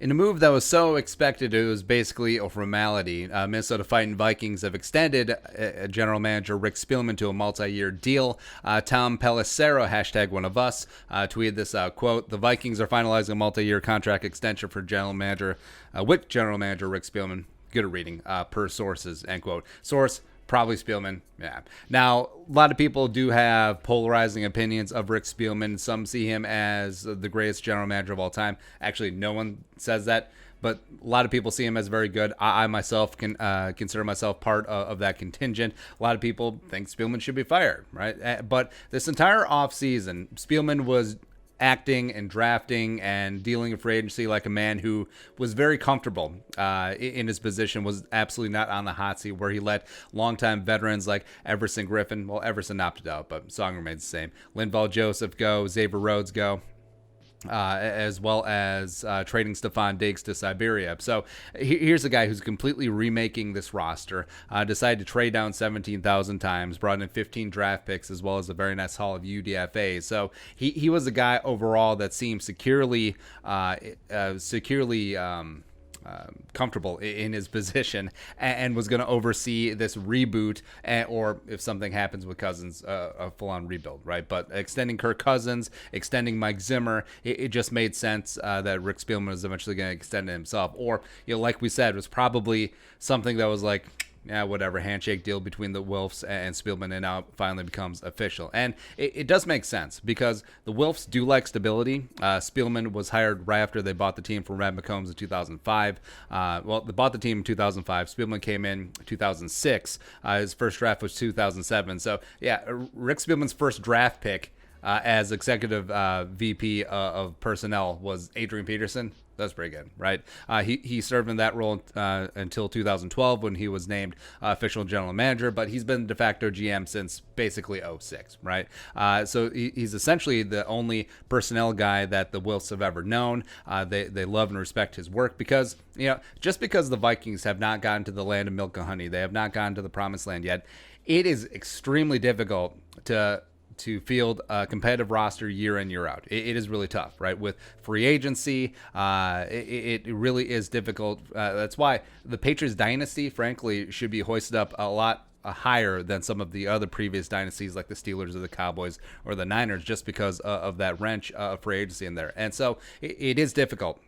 In a move that was so expected, it was basically a formality. Minnesota Vikings have extended general manager Rick Spielman to a multi-year deal. Tom Pelissero, hashtag one of us, tweeted this out, quote, "The Vikings are finalizing a multi-year contract extension for general manager with general manager Rick Spielman." Good at reading, per sources, end quote. Source, probably Spielman. Yeah. Now, a lot of people do have polarizing opinions of Rick Spielman. Some see him as the greatest general manager of all time. Actually, no one says that, but a lot of people see him as very good. I myself can consider myself part of that contingent. A lot of people think Spielman should be fired, right? But this entire offseason, Spielman was acting and drafting and dealing with free agency like a man who was very comfortable in his position, was absolutely not on the hot seat, where he let longtime veterans like Everson Griffin, well, Everson opted out, but song remains the same, Linval Joseph go, Xavier Rhodes go, as well as trading Stephon Diggs to Siberia. So here's a guy who's completely remaking this roster, decided to trade down 17,000 times, brought in 15 draft picks, as well as a very nice haul of UDFAs. So he was a guy overall that seemed securely comfortable in his position, and was going to oversee this reboot, or if something happens with Cousins, a full-on rebuild, right? But extending Kirk Cousins, extending Mike Zimmer, it just made sense that Rick Spielman was eventually going to extend it himself. Or, like we said, it was probably something that was like, yeah, whatever, handshake deal between the Wilfs and Spielman, and now it finally becomes official. And it does make sense, because the Wilfs do like stability. Spielman was hired right after they bought the team from Brad McCombs in 2005. They bought the team in 2005. Spielman came in 2006. His first draft was 2007. So, yeah, Rick Spielman's first draft pick as executive VP of personnel was Adrian Peterson. That's pretty good, right? He served in that role until 2012, when he was named official general manager, but he's been de facto GM since basically '06, right? So he's essentially the only personnel guy that the Wilfs have ever known. They love and respect his work, because, just because the Vikings have not gotten to the land of milk and honey, they have not gotten to the promised land yet, it is extremely difficult to field a competitive roster year in, year out. It is really tough, right? With free agency, it really is difficult. That's why the Patriots dynasty, frankly, should be hoisted up a lot higher than some of the other previous dynasties, like the Steelers or the Cowboys or the Niners, just because of that wrench of free agency in there. And so it is difficult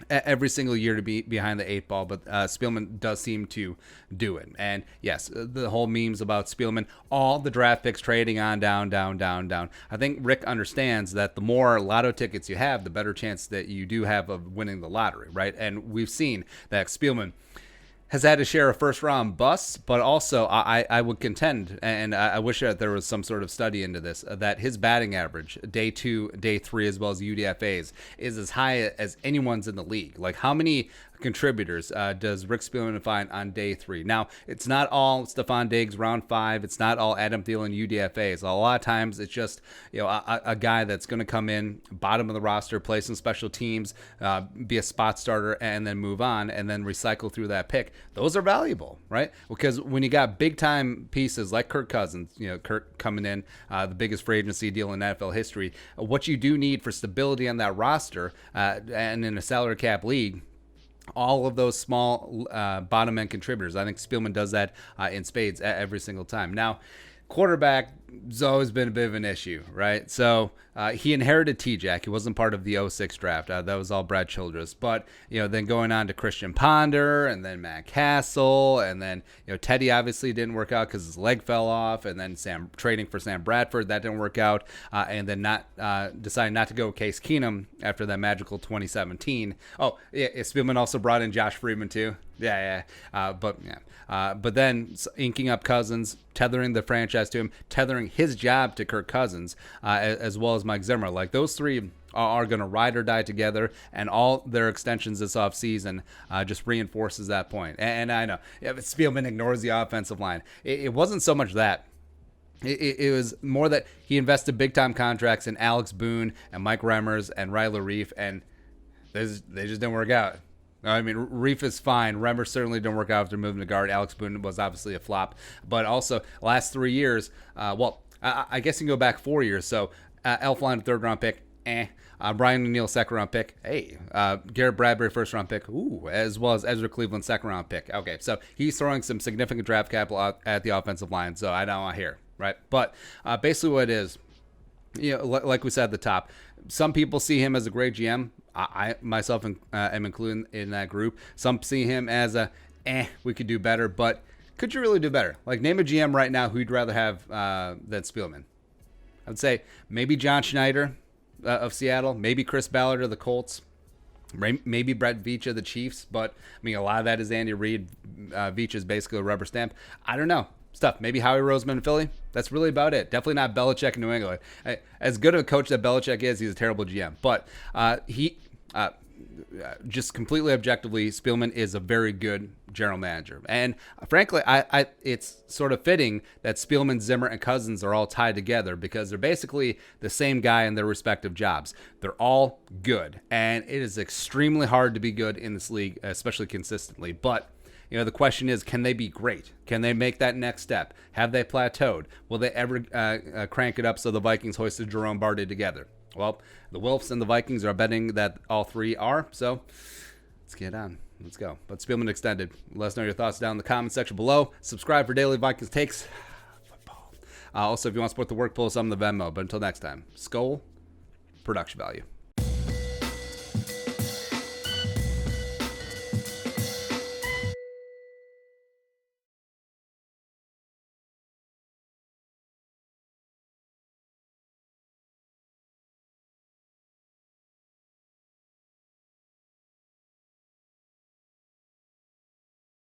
every single year to be behind the eight ball, but Spielman does seem to do it. And yes, the whole memes about Spielman, all the draft picks trading on down. I think Rick understands that the more lotto tickets you have, the better chance that you do have of winning the lottery, right? And we've seen that Spielman has had to share a first-round busts, but also I would contend, and I wish that there was some sort of study into this, that his batting average, day 2, day 3, as well as UDFAs, is as high as anyone's in the league. Like, how many contributors does Rick Spielman find on day 3? Now, it's not all Stephon Diggs round 5. It's not all Adam Thielen UDFAs. A lot of times it's just a guy that's going to come in bottom of the roster, play some special teams, be a spot starter, and then move on, and then recycle through that pick. Those are valuable, right? Because when you got big time pieces like Kirk Cousins, Kirk coming in, the biggest free agency deal in NFL history, what you do need for stability on that roster, and in a salary cap league, all of those small bottom end contributors. I think Spielman does that in spades every single time. Now, quarterback has always been a bit of an issue, right? So he inherited T-Jack. He wasn't part of the '06 draft. That was all Brad Childress. But, then going on to Christian Ponder, and then Matt Castle, and then, Teddy obviously didn't work out because his leg fell off, and then trading for Sam Bradford, that didn't work out, and then deciding not to go with Case Keenum after that magical 2017. Oh, yeah, Spielman also brought in Josh Freeman too. But then inking up Cousins, tethering the franchise to him, tethering his job to Kirk Cousins, as well as Mike Zimmer. Like, those three are going to ride or die together, and all their extensions this offseason just reinforces that point. And I know, Spielman ignores the offensive line. It wasn't so much that. It was more that he invested big-time contracts in Alex Boone and Mike Remmers and Riley Reif, and they just didn't work out. I mean, Reif is fine. Remmers certainly didn't work out after moving to guard. Alex Boone was obviously a flop. But also, last 3 years, I guess you can go back 4 years. So, Elflein, third-round pick. Brian O'Neill, second round pick. Hey, Garrett Bradbury, first round pick. Ooh, as well as Ezra Cleveland, second round pick. Okay, so he's throwing some significant draft capital out at the offensive line, so I don't want to hear, right? But basically what it is, like we said at the top, some people see him as a great GM. I myself am included in that group. Some see him as we could do better, but could you really do better? Like, name a GM right now who you'd rather have than Spielman. I would say maybe John Schneider of Seattle, maybe Chris Ballard of the Colts, maybe Brett Veach of the Chiefs, but I mean, a lot of that is Andy Reid. Veach is basically a rubber stamp. I don't know. Stuff. Maybe Howie Roseman in Philly. That's really about it. Definitely not Belichick in New England. As good of a coach that Belichick is, he's a terrible GM. But he just completely objectively, Spielman is a very good general manager. And frankly, it's sort of fitting that Spielman, Zimmer, and Cousins are all tied together because they're basically the same guy in their respective jobs. They're all good. And it is extremely hard to be good in this league, especially consistently. But the question is, can they be great? Can they make that next step? Have they plateaued? Will they ever crank it up so the Vikings hoisted Jerome Bardi together? Well, the Wilfs and the Vikings are betting that all three are, so let's get on. Let's go. But Spielman extended. Let us know your thoughts down in the comment section below. Subscribe for daily Vikings takes. Football. Also, if you want to support the work, pull us on the Venmo. But until next time, Skol, production value.